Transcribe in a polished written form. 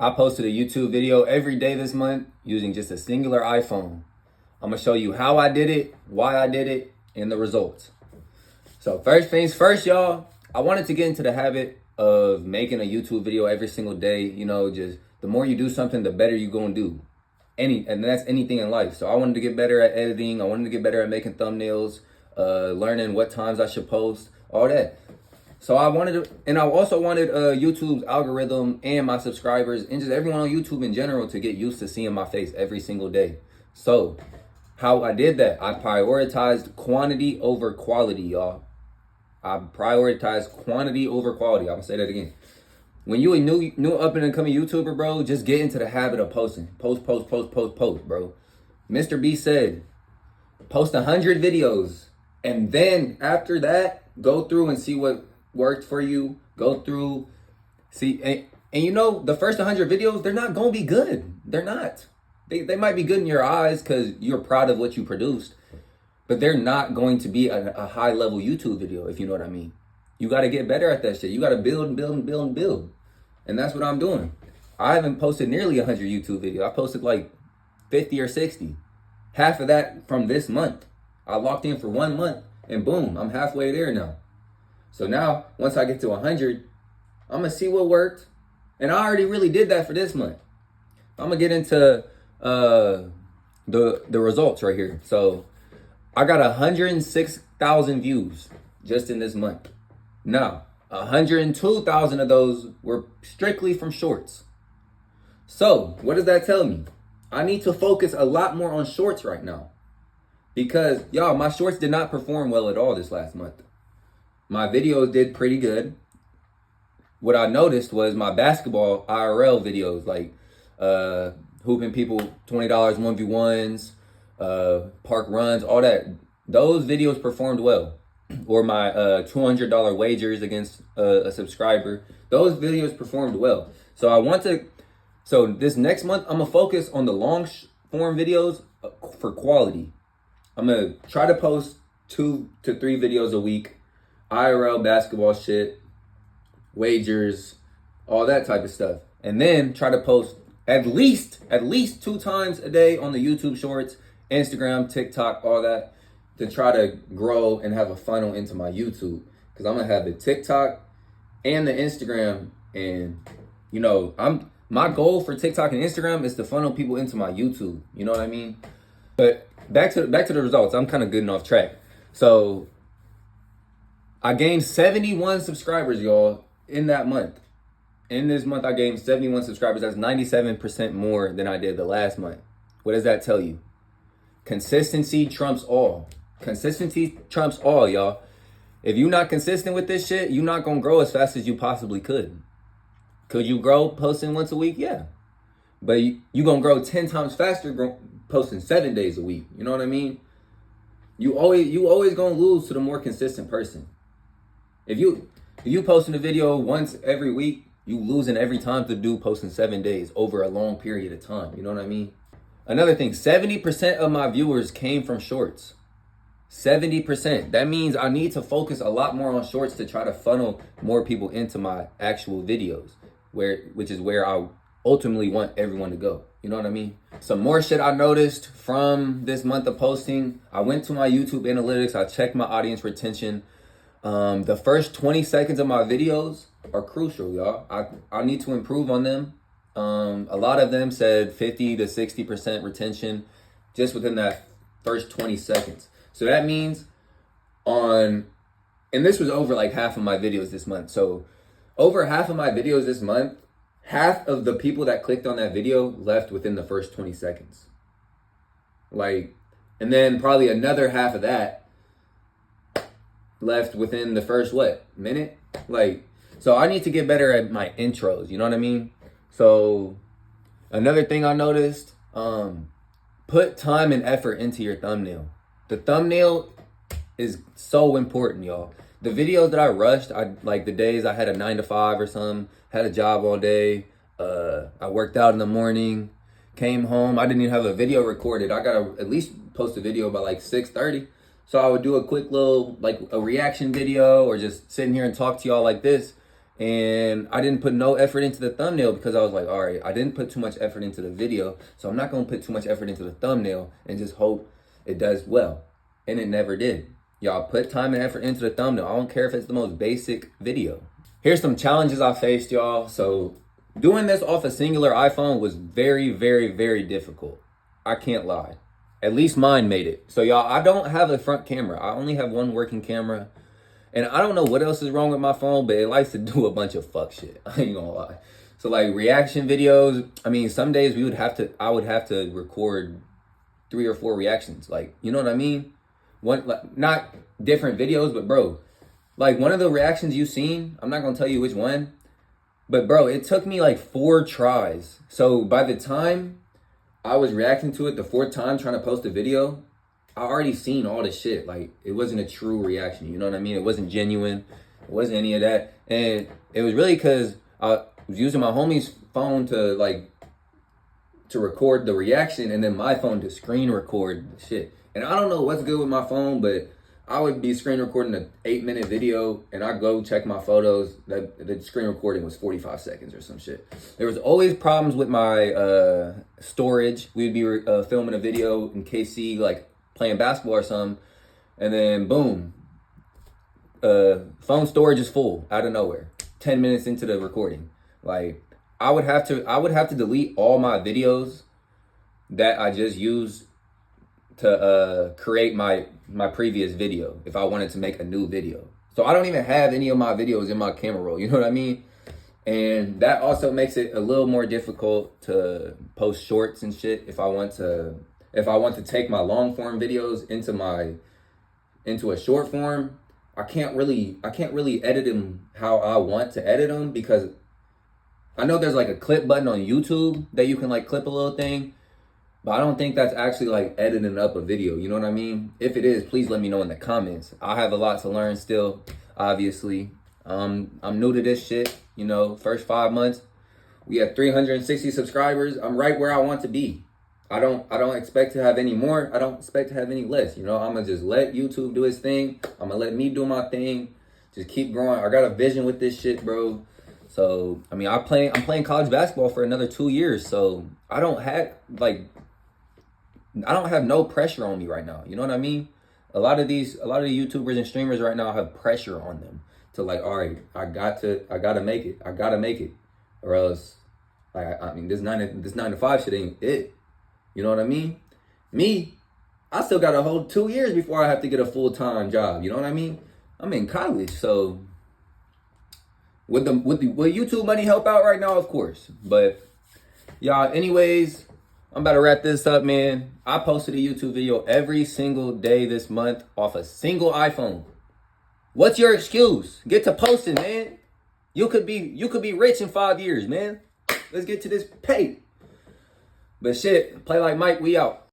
I posted a YouTube video every day this month using just a singular iPhone. I'm gonna show you how I did it, why I did it, and the results. So first things first, y'all, I wanted to get into the habit of making a YouTube video every single day. You know, just the more you do something, the better you're gonna do. And that's anything in life. So I wanted to get better at editing. I wanted to get better at making thumbnails, learning what times I should post, all that. So I also wanted YouTube's algorithm and my subscribers and just everyone on YouTube in general to get used to seeing my face every single day. So how I did that, I prioritized quantity over quality, y'all. I prioritized quantity over quality. I'm gonna say that again. When you a new up and coming YouTuber, bro, just get into the habit of posting. Post, bro. Mr. B said, post 100 videos. And then after that, go through and see what worked for you. Go through, see, and you know, the first 100 videos, they're not gonna be good. They're not. They might be good in your eyes because you're proud of what you produced, but they're not going to be a high level YouTube video, if you know what I mean. You got to get better at that shit. You got to build and build and build and build. And that's what I'm doing. I haven't posted nearly 100 YouTube videos. I posted like 50 or 60. Half of that from this month. I locked in for 1 month and boom, I'm halfway there now. So now, once I get to 100, I'm going to see what worked. And I already really did that for this month. I'm going to get into the results right here. So I got 106,000 views just in this month. Now, 102,000 of those were strictly from shorts. So what does that tell me? I need to focus a lot more on shorts right now. Because, y'all, my shorts did not perform well at all this last month. My videos did pretty good. What I noticed was my basketball IRL videos, like hooping people $20 1v1s, park runs, all that. Those videos performed well. Or my $200 wagers against a subscriber. Those videos performed well. So this next month, I'm going to focus on the long form videos for quality. I'm going to try to post 2 to 3 videos a week. IRL basketball shit, wagers, all that type of stuff. And then try to post at least 2 times a day on the YouTube shorts, Instagram, TikTok, all that, to try to grow and have a funnel into my YouTube. Because I'm going to have the TikTok and the Instagram. And, you know, my goal for TikTok and Instagram is to funnel people into my YouTube. You know what I mean? But back to the results. I'm kind of getting off track. So I gained 71 subscribers, y'all, in that month. In this month, I gained 71 subscribers. That's 97% more than I did the last month. What does that tell you? Consistency trumps all. Consistency trumps all, y'all. If you're not consistent with this shit, you're not gonna grow as fast as you possibly could. Could you grow posting once a week? Yeah. But you gonna grow 10 times faster posting 7 days a week. You know what I mean? You always gonna lose to the more consistent person. If you posting a video once every week, you losing every time to do posting 7 days over a long period of time. You know what I mean? Another thing, 70% of my viewers came from shorts. 70%. That means I need to focus a lot more on shorts to try to funnel more people into my actual videos, which is where I ultimately want everyone to go. You know what I mean? Some more shit I noticed from this month of posting. I went to my YouTube analytics. I checked my audience retention. The first 20 seconds of my videos are crucial, y'all. I need to improve on them. A lot of them said 50 to 60% retention just within that first 20 seconds. So that means and this was over like half of my videos this month. So over half of my videos this month, half of the people that clicked on that video left within the first 20 seconds. And then probably another half of that left within the first, minute? So I need to get better at my intros, you know what I mean? So another thing I noticed, put time and effort into your thumbnail. The thumbnail is so important, y'all. The videos that I rushed, like the days I had a 9 to 5 or something, had a job all day, I worked out in the morning, came home, I didn't even have a video recorded. I gotta at least post a video by like 6:30. So I would do a quick little, like a reaction video or just sitting here and talk to y'all like this. and I didn't put no effort into the thumbnail because I was like, all right, I didn't put too much effort into the video, so I'm not gonna put too much effort into the thumbnail and just hope it does well. And it never did. Y'all put time and effort into the thumbnail. I don't care if it's the most basic video. Here's some challenges I faced, y'all. So doing this off a singular iPhone was very, very, very difficult. I can't lie. At least mine made it. So y'all, I don't have a front camera. I only have one working camera. And I don't know what else is wrong with my phone, but it likes to do a bunch of fuck shit. I ain't gonna lie. So like reaction videos, I mean, some days I would have to record 3 or 4 reactions. Like, you know what I mean? One, like, not different videos, but bro, like one of the reactions you seen, I'm not gonna tell you which one, but bro, it took me like 4 tries. So by the time I was reacting to it the 4th time trying to post a video, I already seen all the shit. Like, it wasn't a true reaction. You know what I mean? It wasn't genuine. It wasn't any of that. And it was really because I was using my homie's phone to record the reaction, and then my phone to screen record shit. And I don't know what's good with my phone, but I would be screen recording an 8-minute video, and I go check my photos. That the screen recording was 45 seconds or some shit. There was always problems with my storage. We'd be filming a video in KC, like playing basketball or something, and then boom, phone storage is full out of nowhere. 10 minutes into the recording, like I would have to delete all my videos that I just used to create my previous video if I wanted to make a new video. So I don't even have any of my videos in my camera roll. You know what I mean? And that also makes it a little more difficult to post shorts and shit if I want to take my long form videos into a short form. I can't really edit them how I want to edit them, because I know there's like a clip button on YouTube that you can like clip a little thing, but I don't think that's actually like editing up a video. You know what I mean? If it is, please let me know in the comments. I have a lot to learn still, obviously. I'm new to this shit, you know, first 5 months. We have 360 subscribers. I'm right where I want to be. I don't expect to have any more. I don't expect to have any less. You know, I'm gonna just let YouTube do its thing. I'm gonna let me do my thing. Just keep growing. I got a vision with this shit, bro. So I mean, I'm playing college basketball for another 2 years. So I don't have no pressure on me right now. You know what I mean? A lot of the YouTubers and streamers right now have pressure on them to like, all right, I gotta make it, or else, like, I mean, this 9 to 5 shit ain't it. You know what I mean? Me, I still got a whole 2 years before I have to get a full-time job. You know what I mean? I'm in college, so will YouTube money help out right now? Of course. But y'all, anyways, I'm about to wrap this up, man. I posted a YouTube video every single day this month off a single iPhone. What's your excuse? Get to posting, man. You could be rich in 5 years, man. Let's get to this pay. But shit, play like Mike, we out.